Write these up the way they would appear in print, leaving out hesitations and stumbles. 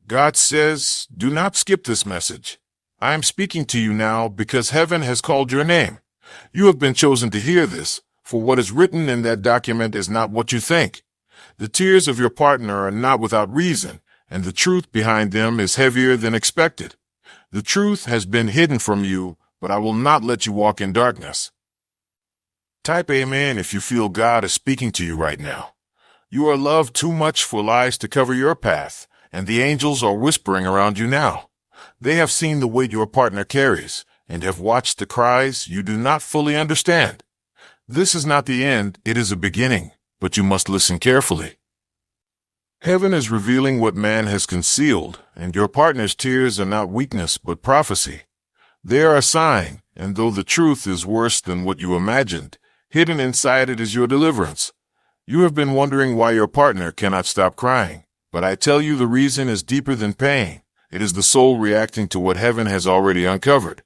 God says, do not skip this message. I am speaking to you now because heaven has called your name. You have been chosen to hear this, for what is written in that document is not what you think. The tears of your partner are not without reason, and the truth behind them is heavier than expected. The truth has been hidden from you, but I will not let you walk in darkness. Type Amen if you feel God is speaking to you right now. You are loved too much for lies to cover your path, and the angels are whispering around you now. They have seen the weight your partner carries, and have watched the cries you do not fully understand. This is not the end, it is a beginning, but you must listen carefully. Heaven is revealing what man has concealed, and your partner's tears are not weakness but prophecy. They are a sign, and though the truth is worse than what you imagined, hidden inside it is your deliverance. You have been wondering why your partner cannot stop crying, but I tell you the reason is deeper than pain. It is the soul reacting to what heaven has already uncovered.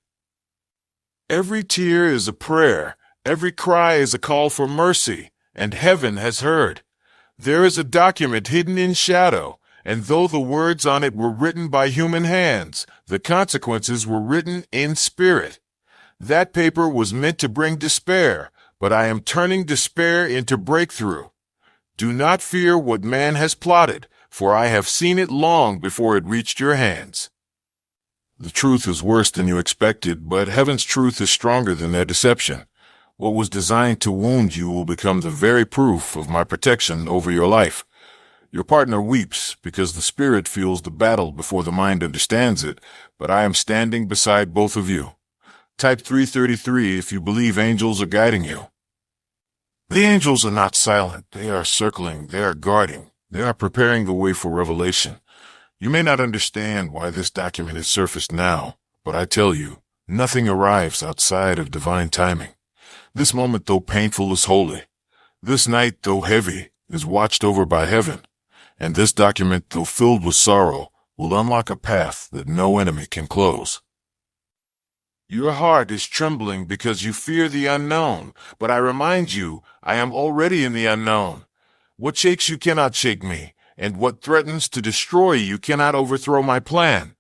Every tear is a prayer, every cry is a call for mercy, and heaven has heard. There is a document hidden in shadow, and though the words on it were written by human hands, the consequences were written in spirit. That paper was meant to bring despair, but I am turning despair into breakthrough. Do not fear what man has plotted, for I have seen it long before it reached your hands. The truth is worse than you expected, but heaven's truth is stronger than their deception. What was designed to wound you will become the very proof of my protection over your life. Your partner weeps because the spirit feels the battle before the mind understands it, but I am standing beside both of you. Type 333 if you believe angels are guiding you. The angels are not silent. They are circling. They are guarding. They are preparing the way for revelation. You may not understand why this document is surfaced now, but I tell you, nothing arrives outside of divine timing. This moment, though painful, is holy. This night, though heavy, is watched over by heaven. And this document, though filled with sorrow, will unlock a path that no enemy can close. Your heart is trembling because you fear the unknown, but I remind you, I am already in the unknown. What shakes you cannot shake me, and what threatens to destroy you cannot overthrow my plan.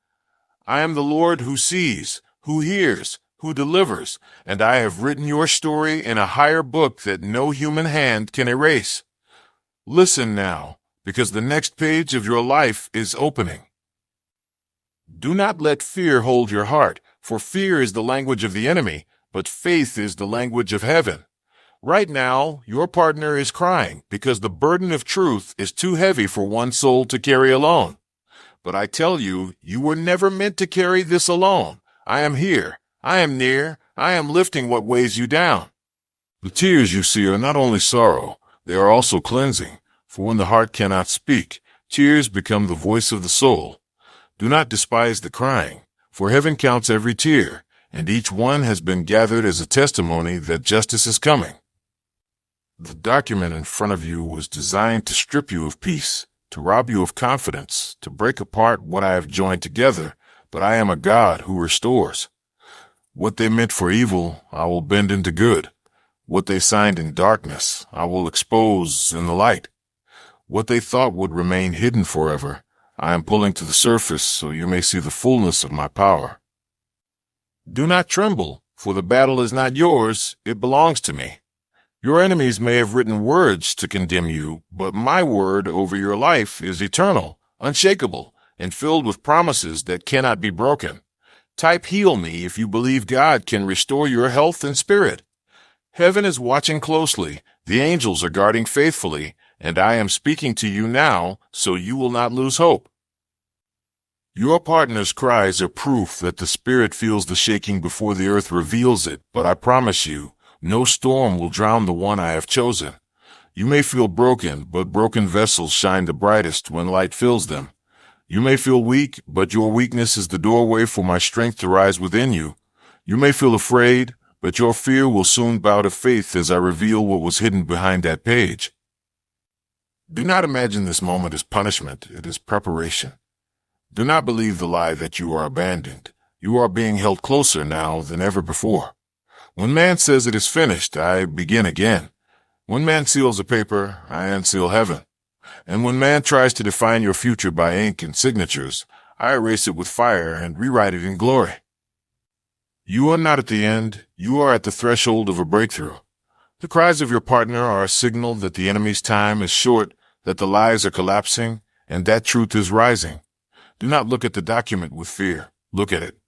I am the Lord who sees, who hears, who delivers, and I have written your story in a higher book that no human hand can erase. Listen now, because the next page of your life is opening. Do not let fear hold your heart, for fear is the language of the enemy, but faith is the language of heaven. Right now, your partner is crying because the burden of truth is too heavy for one soul to carry alone. But I tell you, you were never meant to carry this alone. I am here. I am near. I am lifting what weighs you down. The tears you see are not only sorrow, they are also cleansing. For when the heart cannot speak, tears become the voice of the soul. Do not despise the crying, for heaven counts every tear, and each one has been gathered as a testimony that justice is coming. The document in front of you was designed to strip you of peace, to rob you of confidence, to break apart what I have joined together, but I am a God who restores. What they meant for evil, I will bend into good. What they signed in darkness, I will expose in the light. What they thought would remain hidden forever, I am pulling to the surface so you may see the fullness of my power. Do not tremble, for the battle is not yours, it belongs to me. Your enemies may have written words to condemn you, but my word over your life is eternal, unshakable, and filled with promises that cannot be broken. Type heal me if you believe God can restore your health and spirit. Heaven is watching closely, the angels are guarding faithfully, and I am speaking to you now, so you will not lose hope. Your partner's cries are proof that the spirit feels the shaking before the earth reveals it, but I promise you, no storm will drown the one I have chosen. You may feel broken, but broken vessels shine the brightest when light fills them. You may feel weak, but your weakness is the doorway for my strength to rise within you. You may feel afraid, but your fear will soon bow to faith as I reveal what was hidden behind that page. Do not imagine this moment as punishment, it is preparation. Do not believe the lie that you are abandoned. You are being held closer now than ever before. When man says it is finished, I begin again. When man seals a paper, I unseal heaven. And when man tries to define your future by ink and signatures, I erase it with fire and rewrite it in glory. You are not at the end. You are at the threshold of a breakthrough. The cries of your partner are a signal that the enemy's time is short, that the lies are collapsing, and that truth is rising. Do not look at the document with fear. Look at it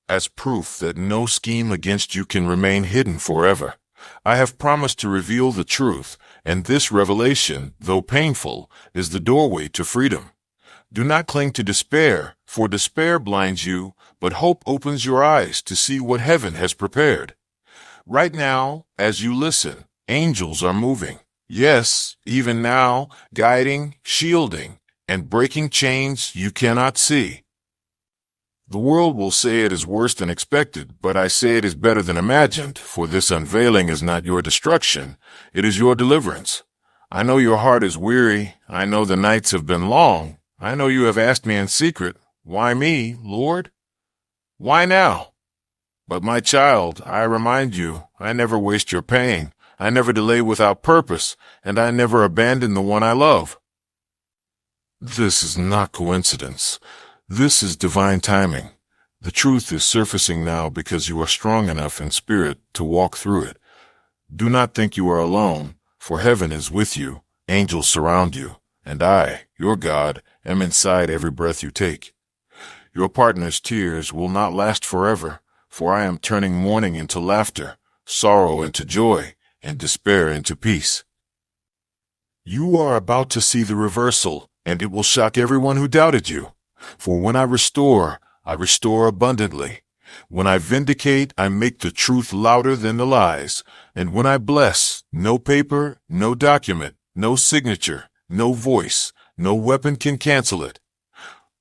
as proof that no scheme against you can remain hidden forever. I have promised to reveal the truth, and this revelation, though painful, is the doorway to freedom. Do not cling to despair, for despair blinds you, but hope opens your eyes to see what heaven has prepared. Right now, as you listen, angels are moving. Yes, even now, guiding, shielding, and breaking chains you cannot see. The world will say it is worse than expected, but I say it is better than imagined, for this unveiling is not your destruction, it is your deliverance. I know your heart is weary, I know the nights have been long, I know you have asked me in secret, why me, Lord? Why now? But my child, I remind you, I never waste your pain, I never delay without purpose, and I never abandon the one I love. This is not coincidence. This is divine timing. The truth is surfacing now because you are strong enough in spirit to walk through it. Do not think you are alone, for heaven is with you, angels surround you, and I, your God, am inside every breath you take. Your partner's tears will not last forever, for I am turning mourning into laughter, sorrow into joy, and despair into peace. You are about to see the reversal, and it will shock everyone who doubted you. For when I restore abundantly. When I vindicate, I make the truth louder than the lies. And when I bless, no paper, no document, no signature, no voice, no weapon can cancel it.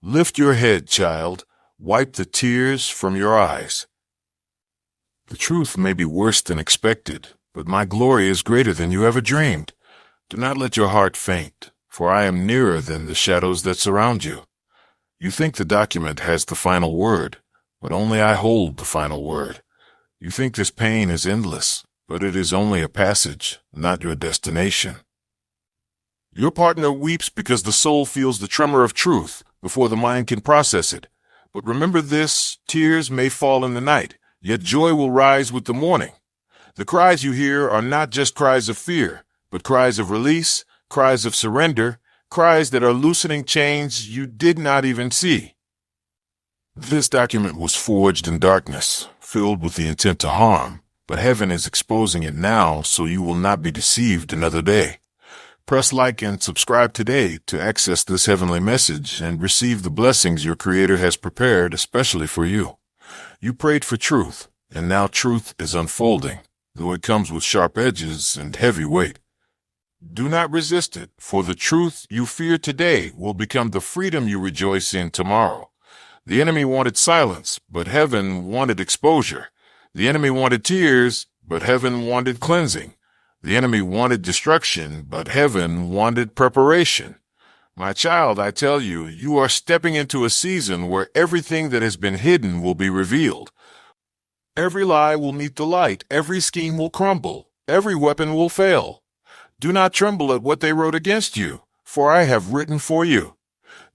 Lift your head, child. Wipe the tears from your eyes. The truth may be worse than expected, but my glory is greater than you ever dreamed. Do not let your heart faint, for I am nearer than the shadows that surround you. You think the document has the final word, but only I hold the final word. You think this pain is endless, but it is only a passage, not your destination. Your partner weeps because the soul feels the tremor of truth before the mind can process it. But remember this, tears may fall in the night, yet joy will rise with the morning. The cries you hear are not just cries of fear, but cries of release, cries of surrender, cries that are loosening chains you did not even see. This document was forged in darkness, filled with the intent to harm, but heaven is exposing it now so you will not be deceived another day. Press like and subscribe today to access this heavenly message and receive the blessings your Creator has prepared especially for you. You prayed for truth, and now truth is unfolding, though it comes with sharp edges and heavy weight. Do not resist it, for the truth you fear today will become the freedom you rejoice in tomorrow. The enemy wanted silence, but heaven wanted exposure. The enemy wanted tears, but heaven wanted cleansing. The enemy wanted destruction, but heaven wanted preparation. My child, I tell you, you are stepping into a season where everything that has been hidden will be revealed. Every lie will meet the light, every scheme will crumble, every weapon will fail. Do not tremble at what they wrote against you, for I have written for you.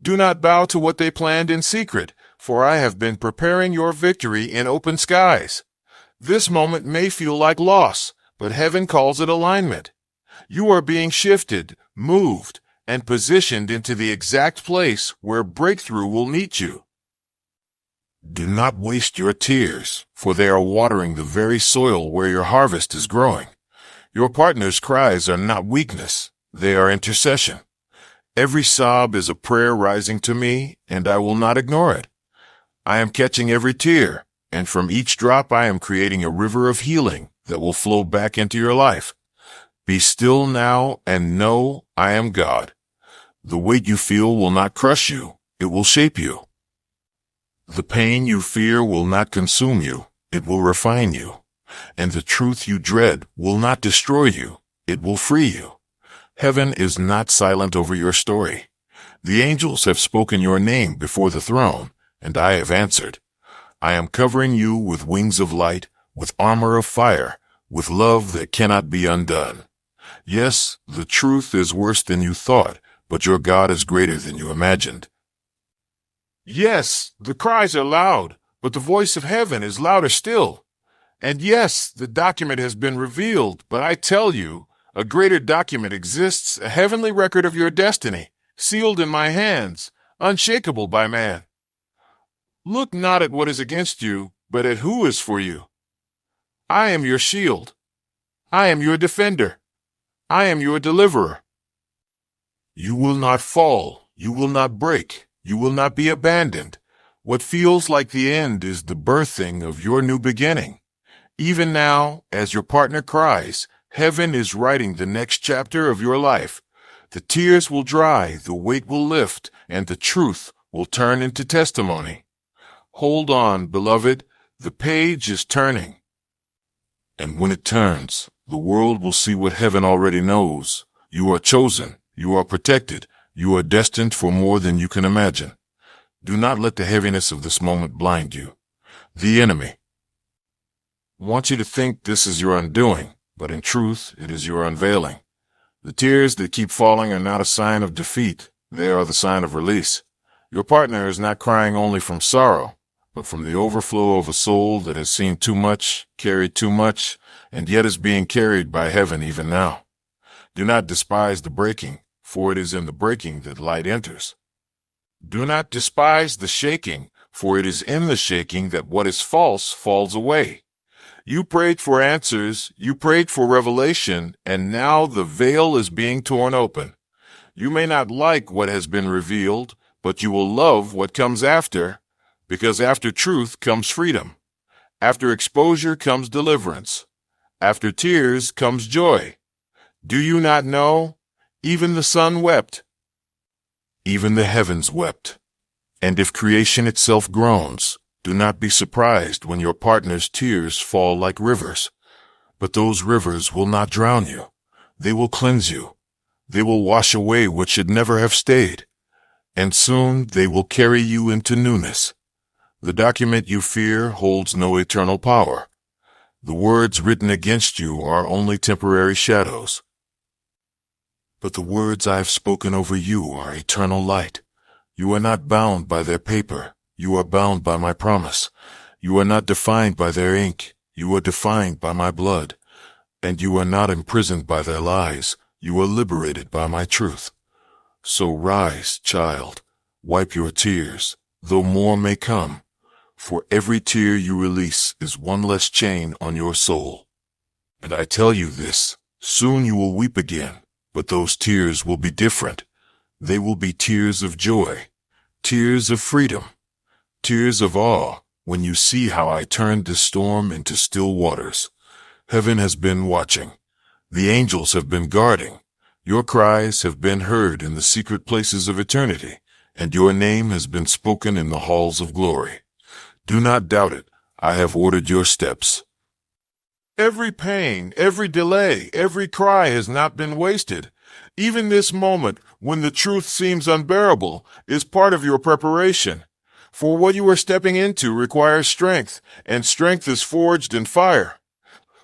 Do not bow to what they planned in secret, for I have been preparing your victory in open skies. This moment may feel like loss, but heaven calls it alignment. You are being shifted, moved, and positioned into the exact place where breakthrough will meet you. Do not waste your tears, for they are watering the very soil where your harvest is growing. Your partner's cries are not weakness, they are intercession. Every sob is a prayer rising to me, and I will not ignore it. I am catching every tear, and from each drop I am creating a river of healing that will flow back into your life. Be still now and know I am God. The weight you feel will not crush you, it will shape you. The pain you fear will not consume you, it will refine you. And the truth you dread will not destroy you, it will free you. Heaven is not silent over your story. The angels have spoken your name before the throne, and I have answered. I am covering you with wings of light, with armor of fire, with love that cannot be undone. Yes, the truth is worse than you thought, but your God is greater than you imagined. Yes, the cries are loud, but the voice of heaven is louder still. And yes, the document has been revealed, but I tell you, a greater document exists, a heavenly record of your destiny, sealed in my hands, unshakable by man. Look not at what is against you, but at who is for you. I am your shield. I am your defender. I am your deliverer. You will not fall. You will not break. You will not be abandoned. What feels like the end is the birthing of your new beginning. Even now, as your partner cries, heaven is writing the next chapter of your life. The tears will dry, the weight will lift, and the truth will turn into testimony. Hold on, beloved. The page is turning. And when it turns, the world will see what heaven already knows. You are chosen. You are protected. You are destined for more than you can imagine. Do not let the heaviness of this moment blind you. The enemy wants you to think this is your undoing, but in truth, it is your unveiling. The tears that keep falling are not a sign of defeat. They are the sign of release. Your partner is not crying only from sorrow, but from the overflow of a soul that has seen too much, carried too much, and yet is being carried by heaven even now. Do not despise the breaking, for it is in the breaking that light enters. Do not despise the shaking, for it is in the shaking that what is false falls away. You prayed for answers, you prayed for revelation, and now the veil is being torn open. You may not like what has been revealed, but you will love what comes after, because after truth comes freedom. After exposure comes deliverance. After tears comes joy. Do you not know? Even the sun wept. Even the heavens wept. And if creation itself groans, do not be surprised when your partner's tears fall like rivers. But those rivers will not drown you. They will cleanse you. They will wash away what should never have stayed. And soon they will carry you into newness. The document you fear holds no eternal power. The words written against you are only temporary shadows. But the words I have spoken over you are eternal light. You are not bound by their paper. You are bound by my promise. You are not defined by their ink. You are defined by my blood. And you are not imprisoned by their lies. You are liberated by my truth. So rise, child. Wipe your tears, though more may come. For every tear you release is one less chain on your soul. And I tell you this, soon you will weep again, but those tears will be different. They will be tears of joy, tears of freedom, tears of awe when you see how I turned this storm into still waters. Heaven has been watching. The angels have been guarding. Your cries have been heard in the secret places of eternity, and your name has been spoken in the halls of glory. Do not doubt it. I have ordered your steps. Every pain, every delay, every cry has not been wasted. Even this moment, when the truth seems unbearable, is part of your preparation. For what you are stepping into requires strength, and strength is forged in fire.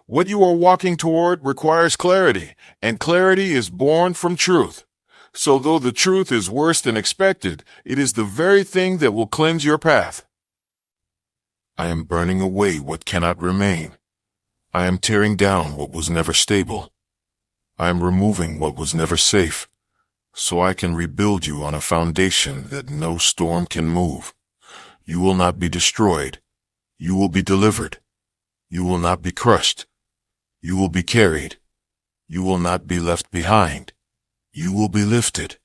What you are walking toward requires clarity, and clarity is born from truth. So though the truth is worse than expected, it is the very thing that will cleanse your path. I am burning away what cannot remain. I am tearing down what was never stable. I am removing what was never safe, so I can rebuild you on a foundation that no storm can move. You will not be destroyed. You will be delivered. You will not be crushed. You will be carried. You will not be left behind. You will be lifted.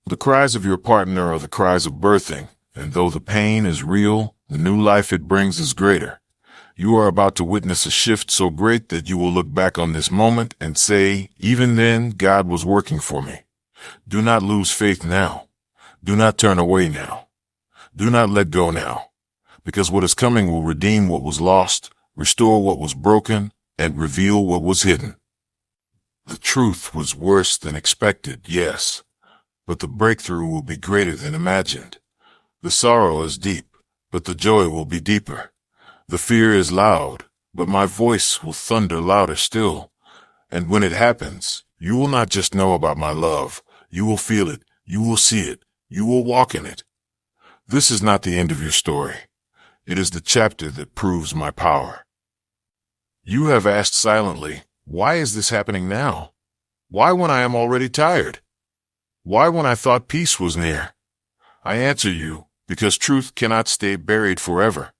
The cries of your partner are the cries of birthing, and though the pain is real, the new life it brings is greater. You are about to witness a shift so great that you will look back on this moment and say, even then, God was working for me. Do not lose faith now. Do not turn away now. Do not let go now, because what is coming will redeem what was lost, restore what was broken, and reveal what was hidden. The truth was worse than expected, yes, but the breakthrough will be greater than imagined. The sorrow is deep, but the joy will be deeper. The fear is loud, but my voice will thunder louder still. And when it happens, you will not just know about my love. You will feel it. You will see it. You will walk in it. This is not the end of your story. It is the chapter that proves my power. You have asked silently, why is this happening now? Why when I am already tired? Why when I thought peace was near? I answer you, because truth cannot stay buried forever.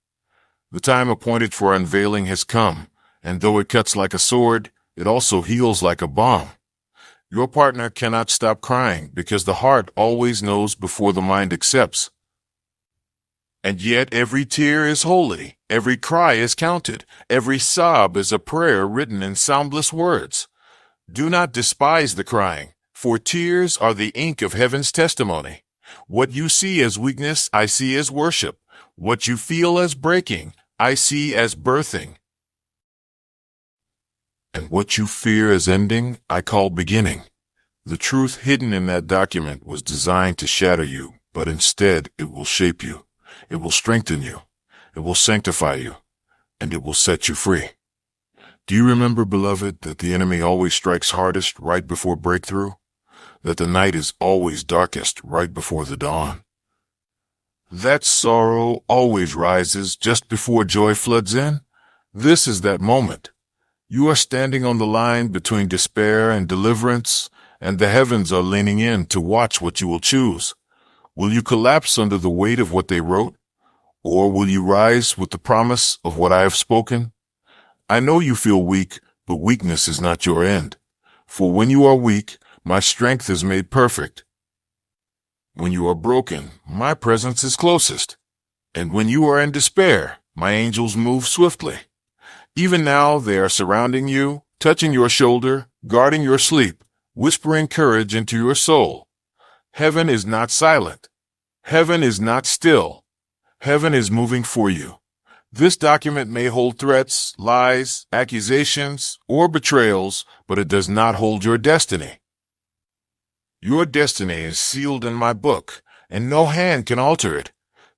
The time appointed for unveiling has come, and though it cuts like a sword, it also heals like a balm. Your partner cannot stop crying because the heart always knows before the mind accepts. And yet every tear is holy, every cry is counted, every sob is a prayer written in soundless words. Do not despise the crying, for tears are the ink of heaven's testimony. What you see as weakness, I see as worship. What you feel as breaking, I see as birthing. And what you fear as ending, I call beginning. The truth hidden in that document was designed to shatter you, but instead it will shape you. It will strengthen you. It will sanctify you. And it will set you free. Do you remember, beloved, that the enemy always strikes hardest right before breakthrough? That the night is always darkest right before the dawn? That sorrow always rises just before joy floods in? This is that moment. You are standing on the line between despair and deliverance, and the heavens are leaning in to watch what you will choose. Will you collapse under the weight of what they wrote? Or will you rise with the promise of what I have spoken? I know you feel weak, but weakness is not your end. For when you are weak, my strength is made perfect. When you are broken, my presence is closest. And when you are in despair, my angels move swiftly. Even now they are surrounding you, touching your shoulder, guarding your sleep, whispering courage into your soul. Heaven is not silent. Heaven is not still. Heaven is moving for you. This document may hold threats, lies, accusations, or betrayals, but it does not hold your destiny. Your destiny is sealed in my book, and no hand can alter it.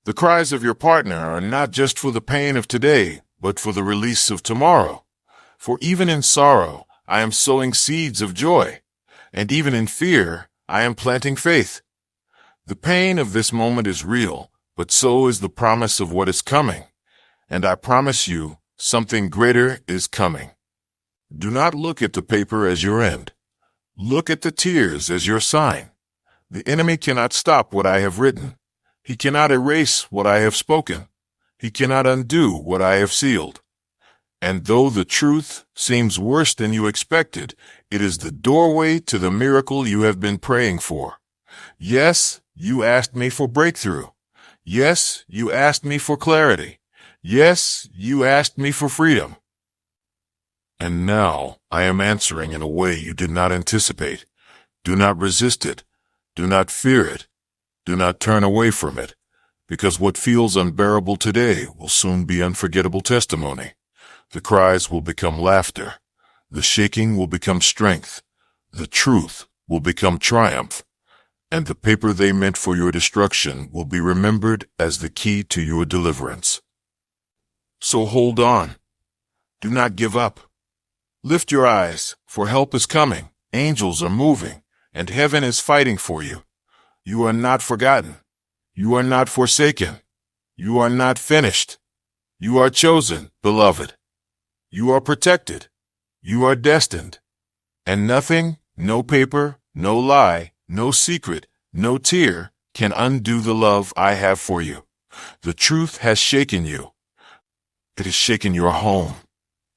The cries of your partner are not just for the pain of today, but for the release of tomorrow. For even in sorrow, I am sowing seeds of joy, and even in fear, I am planting faith. The pain of this moment is real, but so is the promise of what is coming. And I promise you, something greater is coming. Do not look at the paper as your end. Look at the tears as your sign. The enemy cannot stop what I have written. He cannot erase what I have spoken. He cannot undo what I have sealed. And though the truth seems worse than you expected, it is the doorway to the miracle you have been praying for. Yes, you asked me for breakthrough. Yes, you asked me for clarity. Yes, you asked me for freedom. And now I am answering in a way you did not anticipate. Do not resist it. Do not fear it. Do not turn away from it, because what feels unbearable today will soon be unforgettable testimony. The cries will become laughter. The shaking will become strength. The truth will become triumph. And the paper they meant for your destruction will be remembered as the key to your deliverance. So hold on. Do not give up. Lift your eyes, for help is coming, angels are moving, and heaven is fighting for you. You are not forgotten. You are not forsaken. You are not finished. You are chosen, beloved. You are protected. You are destined. And nothing, no paper, no lie, no secret, no tear can undo the love I have for you. The truth has shaken you. It has shaken your home.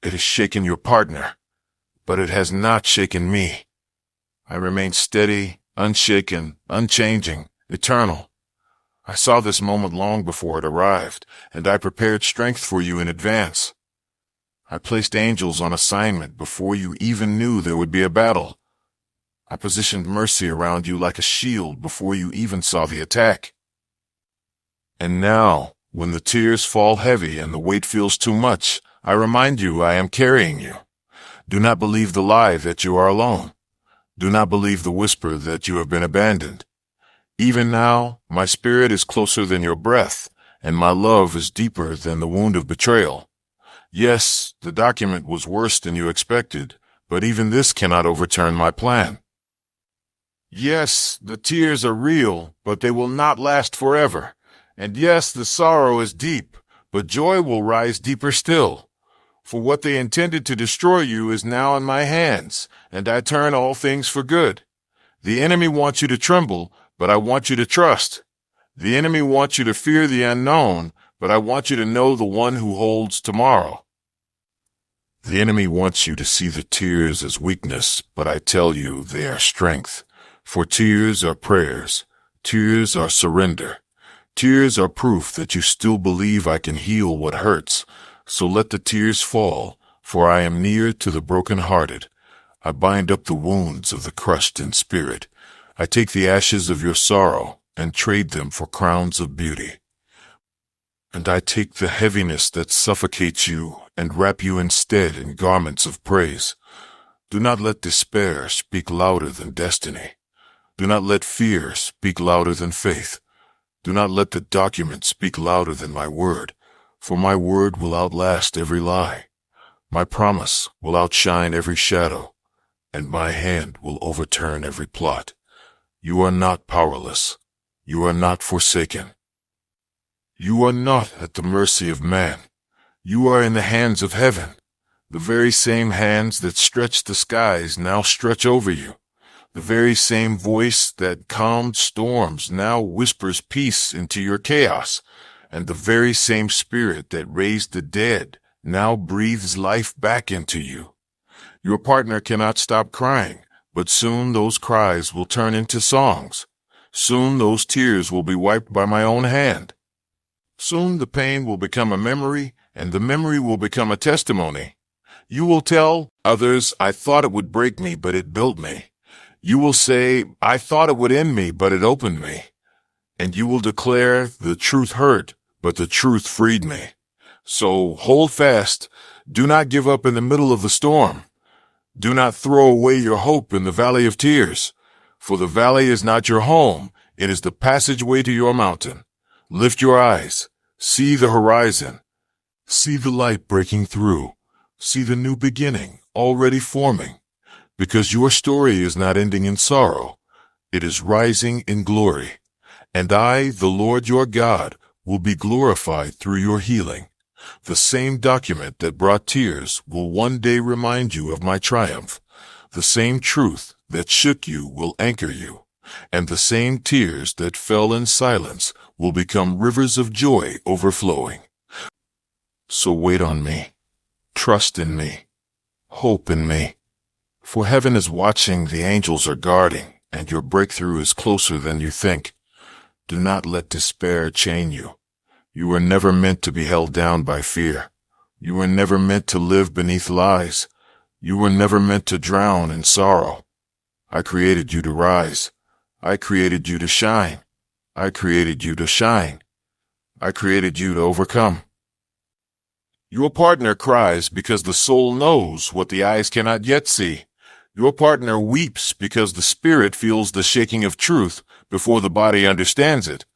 It has shaken your partner. But it has not shaken me. I remain steady, unshaken, unchanging, eternal. I saw this moment long before it arrived, and I prepared strength for you in advance. I placed angels on assignment before you even knew there would be a battle. I positioned mercy around you like a shield before you even saw the attack. And now, when the tears fall heavy and the weight feels too much, I remind you I am carrying you. Do not believe the lie that you are alone. Do not believe the whisper that you have been abandoned. Even now, my spirit is closer than your breath, and my love is deeper than the wound of betrayal. Yes, the document was worse than you expected, but even this cannot overturn my plan. Yes, the tears are real, but they will not last forever. And yes, the sorrow is deep, but joy will rise deeper still. For what they intended to destroy you is now in my hands, and I turn all things for good. The enemy wants you to tremble, but I want you to trust. The enemy wants you to fear the unknown, but I want you to know the one who holds tomorrow. The enemy wants you to see the tears as weakness, but I tell you they are strength. For tears are prayers. Tears are surrender. Tears are proof that you still believe I can heal what hurts. So let the tears fall, for I am near to the broken-hearted. I bind up the wounds of the crushed in spirit. I take the ashes of your sorrow and trade them for crowns of beauty. And I take the heaviness that suffocates you and wrap you instead in garments of praise. Do not let despair speak louder than destiny. Do not let fear speak louder than faith. Do not let the document speak louder than my word, for my word will outlast every lie. My promise will outshine every shadow, and my hand will overturn every plot. You are not powerless. You are not forsaken. You are not at the mercy of man. You are in the hands of heaven. The very same hands that stretch the skies now stretch over you. The very same voice that calmed storms now whispers peace into your chaos. And the very same spirit that raised the dead now breathes life back into you. Your partner cannot stop crying, but soon those cries will turn into songs. Soon those tears will be wiped by my own hand. Soon the pain will become a memory, and the memory will become a testimony. You will tell others, I thought it would break me, but it built me. You will say, I thought it would end me, but it opened me. And you will declare, the truth hurt, but the truth freed me. So hold fast. Do not give up in the middle of the storm. Do not throw away your hope in the valley of tears. For the valley is not your home. It is the passageway to your mountain. Lift your eyes. See the horizon. See the light breaking through. See the new beginning already forming. Because your story is not ending in sorrow. It is rising in glory. And I, the Lord your God, will be glorified through your healing. The same document that brought tears will one day remind you of my triumph. The same truth that shook you will anchor you. And the same tears that fell in silence will become rivers of joy overflowing. So wait on me. Trust in me. Hope in me. For heaven is watching, the angels are guarding, and your breakthrough is closer than you think. Do not let despair chain you. You were never meant to be held down by fear. You were never meant to live beneath lies. You were never meant to drown in sorrow. I created you to rise. I created you to shine. I created you to shine. I created you to overcome. Your partner cries because the soul knows what the eyes cannot yet see. Your partner weeps because the spirit feels the shaking of truth before the body understands it.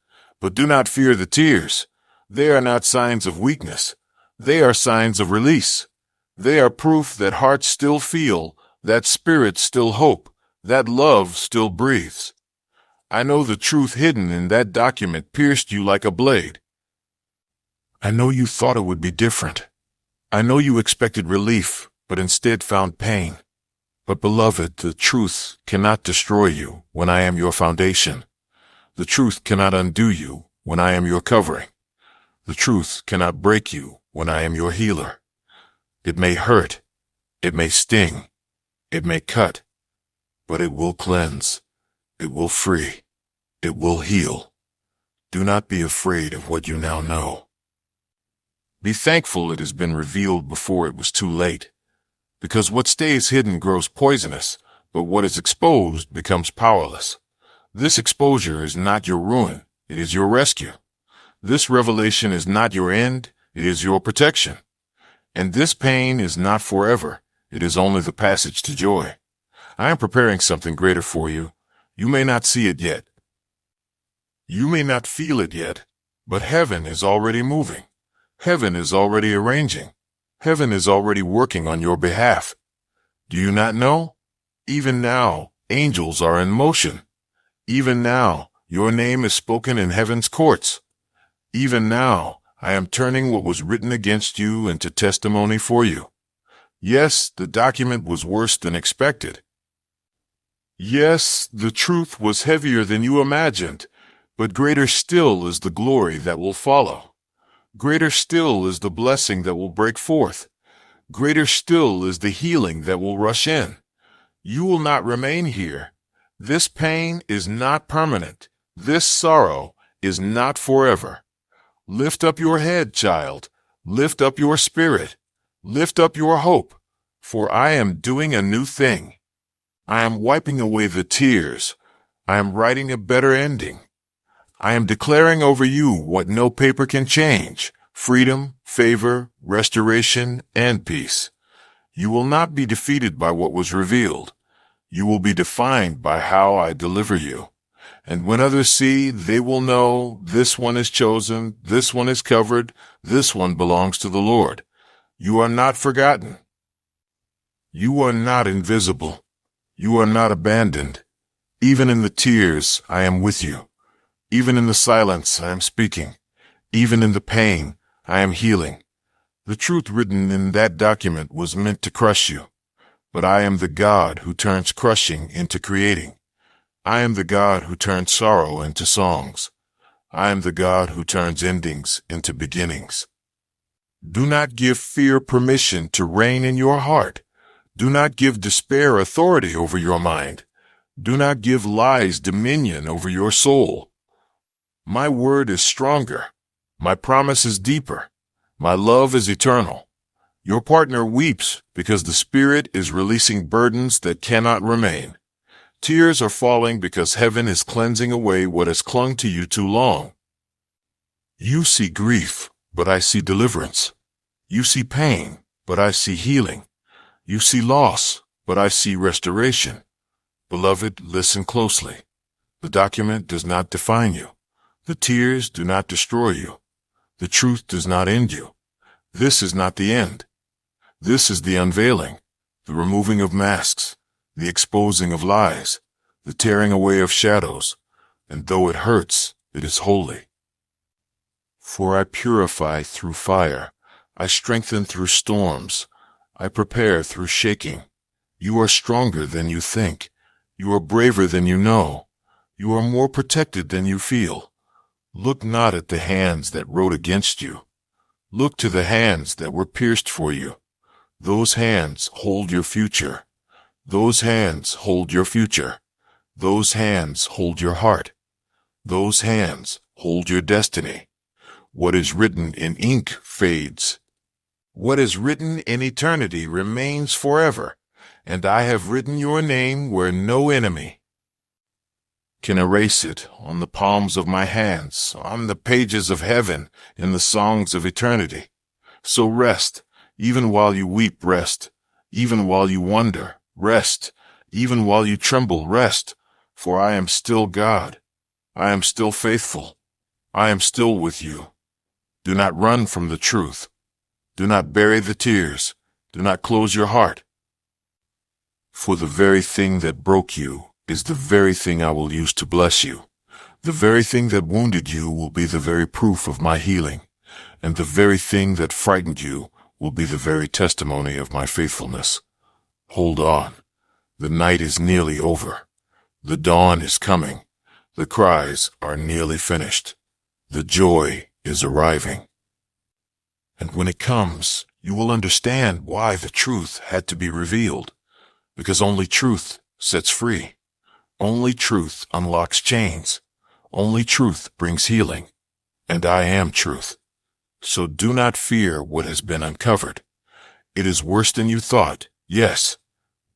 But do not fear the tears. They are not signs of weakness. They are signs of release. They are proof that hearts still feel, that spirits still hope, that love still breathes. I know the truth hidden in that document pierced you like a blade. I know you thought it would be different. I know you expected relief, but instead found pain. But beloved, the truth cannot destroy you when I am your foundation. The truth cannot undo you when I am your covering. The truth cannot break you when I am your healer. It may hurt, it may sting, it may cut, but it will cleanse, it will free, it will heal. Do not be afraid of what you now know. Be thankful it has been revealed before it was too late. Because what stays hidden grows poisonous, but what is exposed becomes powerless. This exposure is not your ruin, it is your rescue. This revelation is not your end, it is your protection. And this pain is not forever, it is only the passage to joy. I am preparing something greater for you. You may not see it yet. You may not feel it yet, but heaven is already moving. Heaven is already arranging. Heaven is already working on your behalf. Do you not know? Even now, angels are in motion. Even now, your name is spoken in heaven's courts. Even now, I am turning what was written against you into testimony for you. Yes, the document was worse than expected. Yes, the truth was heavier than you imagined, but greater still is the glory that will follow. Greater still is the blessing that will break forth. Greater still is the healing that will rush in. You will not remain here. This pain is not permanent. This sorrow is not forever. Lift up your head, child. Lift up your spirit. Lift up your hope, for I am doing a new thing. I am wiping away the tears. I am writing a better ending. I am declaring over you what no paper can change: freedom, favor, restoration, and peace. You will not be defeated by what was revealed. You will be defined by how I deliver you. And when others see, they will know this one is chosen, this one is covered, this one belongs to the Lord. You are not forgotten. You are not invisible. You are not abandoned. Even in the tears, I am with you. Even in the silence, I am speaking. Even in the pain, I am healing. The truth written in that document was meant to crush you. But I am the God who turns crushing into creating. I am the God who turns sorrow into songs. I am the God who turns endings into beginnings. Do not give fear permission to reign in your heart. Do not give despair authority over your mind. Do not give lies dominion over your soul. My word is stronger. My promise is deeper. My love is eternal. Your partner weeps because the Spirit is releasing burdens that cannot remain. Tears are falling because heaven is cleansing away what has clung to you too long. You see grief, but I see deliverance. You see pain, but I see healing. You see loss, but I see restoration. Beloved, listen closely. The document does not define you. The tears do not destroy you. The truth does not end you. This is not the end. This is the unveiling, the removing of masks, the exposing of lies, the tearing away of shadows, and though it hurts, it is holy. For I purify through fire. I strengthen through storms. I prepare through shaking. You are stronger than you think. You are braver than you know. You are more protected than you feel. Look not at the hands that wrote against you. Look to the hands that were pierced for you. Those hands hold your future. Those hands hold your future. Those hands hold your heart. Those hands hold your destiny. What is written in ink fades. What is written in eternity remains forever, and I have written your name where no enemy can erase it, on the palms of my hands, on the pages of heaven, in the songs of eternity. So rest, even while you weep, rest, even while you wonder, rest, even while you tremble, rest, for I am still God. I am still faithful. I am still with you. Do not run from the truth. Do not bury the tears. Do not close your heart. For the very thing that broke you is the very thing I will use to bless you. The very thing that wounded you will be the very proof of my healing, and the very thing that frightened you will be the very testimony of my faithfulness. Hold on. The night is nearly over. The dawn is coming. The cries are nearly finished. The joy is arriving. And when it comes, you will understand why the truth had to be revealed. Because only truth sets free. Only truth unlocks chains. Only truth brings healing. And I am truth. So do not fear what has been uncovered. It is worse than you thought, yes,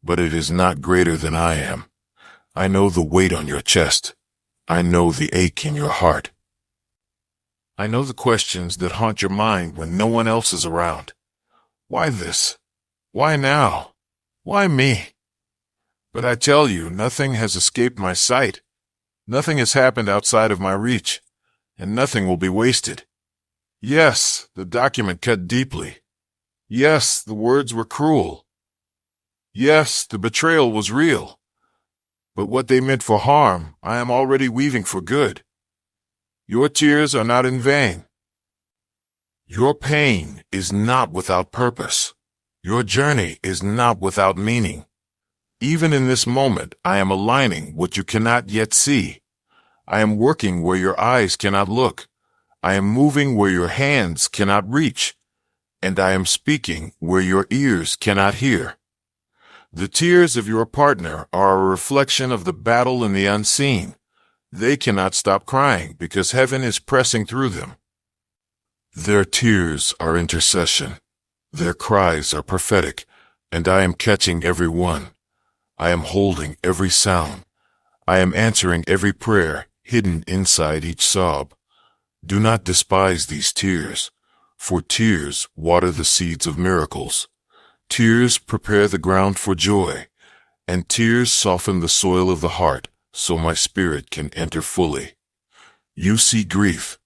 but it is not greater than I am. I know the weight on your chest. I know the ache in your heart. I know the questions that haunt your mind when no one else is around. Why this? Why now? Why me? But I tell you, nothing has escaped my sight. Nothing has happened outside of my reach, and nothing will be wasted. Yes, the document cut deeply. Yes, the words were cruel. Yes, the betrayal was real, but what they meant for harm, I am already weaving for good. Your tears are not in vain. Your pain is not without purpose. Your journey is not without meaning. Even in this moment, I am aligning what you cannot yet see. I am working where your eyes cannot look. I am moving where your hands cannot reach. And I am speaking where your ears cannot hear. The tears of your partner are a reflection of the battle in the unseen. They cannot stop crying because heaven is pressing through them. Their tears are intercession. Their cries are prophetic, and I am catching every one. I am holding every sound. I am answering every prayer hidden inside each sob. Do not despise these tears, for tears water the seeds of miracles. Tears prepare the ground for joy, and tears soften the soil of the heart so my spirit can enter fully. You see grief,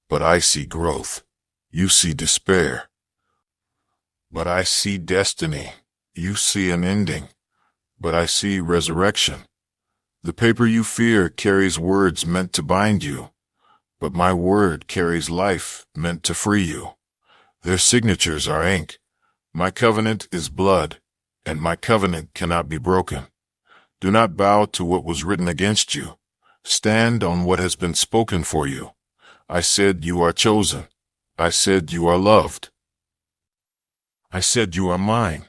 but I see growth. You see despair, but I see destiny. You see an ending, but I see resurrection. The paper you fear carries words meant to bind you, but my word carries life meant to free you. Their signatures are ink. My covenant is blood, and my covenant cannot be broken. Do not bow to what was written against you. Stand on what has been spoken for you. I said you are chosen. I said you are loved. I said you are mine.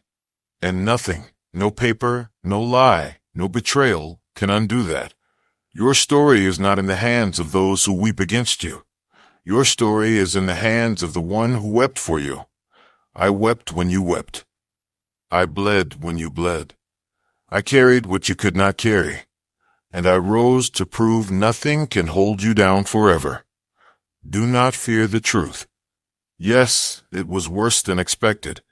And nothing, no paper, no lie, no betrayal can undo that. Your story is not in the hands of those who weep against you. Your story is in the hands of the one who wept for you. I wept when you wept. I bled when you bled. I carried what you could not carry. And I rose to prove nothing can hold you down forever. Do not fear the truth. Yes, it was worse than expected.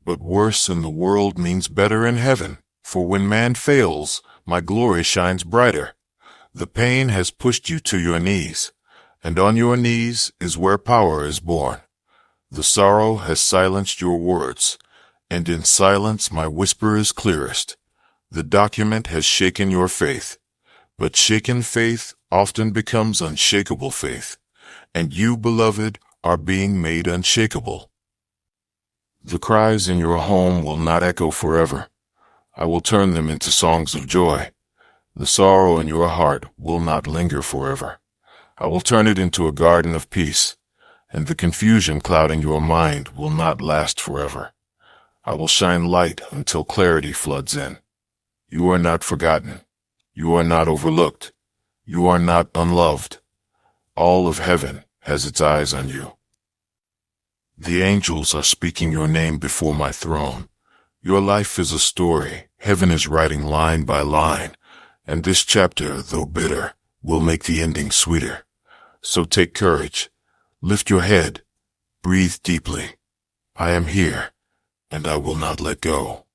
But worse in the world means better in heaven, for when man fails, my glory shines brighter. The pain has pushed you to your knees, and on your knees is where power is born. The sorrow has silenced your words, and in silence my whisper is clearest. The document has shaken your faith, but shaken faith often becomes unshakable faith, and you, beloved, are being made unshakable. The cries in your home will not echo forever. I will turn them into songs of joy. The sorrow in your heart will not linger forever. I will turn it into a garden of peace, and the confusion clouding your mind will not last forever. I will shine light until clarity floods in. You are not forgotten. You are not overlooked. You are not unloved. All of heaven has its eyes on you. The angels are speaking your name before my throne. Your life is a story. Heaven is writing line by line, and this chapter, though bitter, will make the ending sweeter. So take courage. Lift your head. Breathe deeply. I am here, and I will not let go.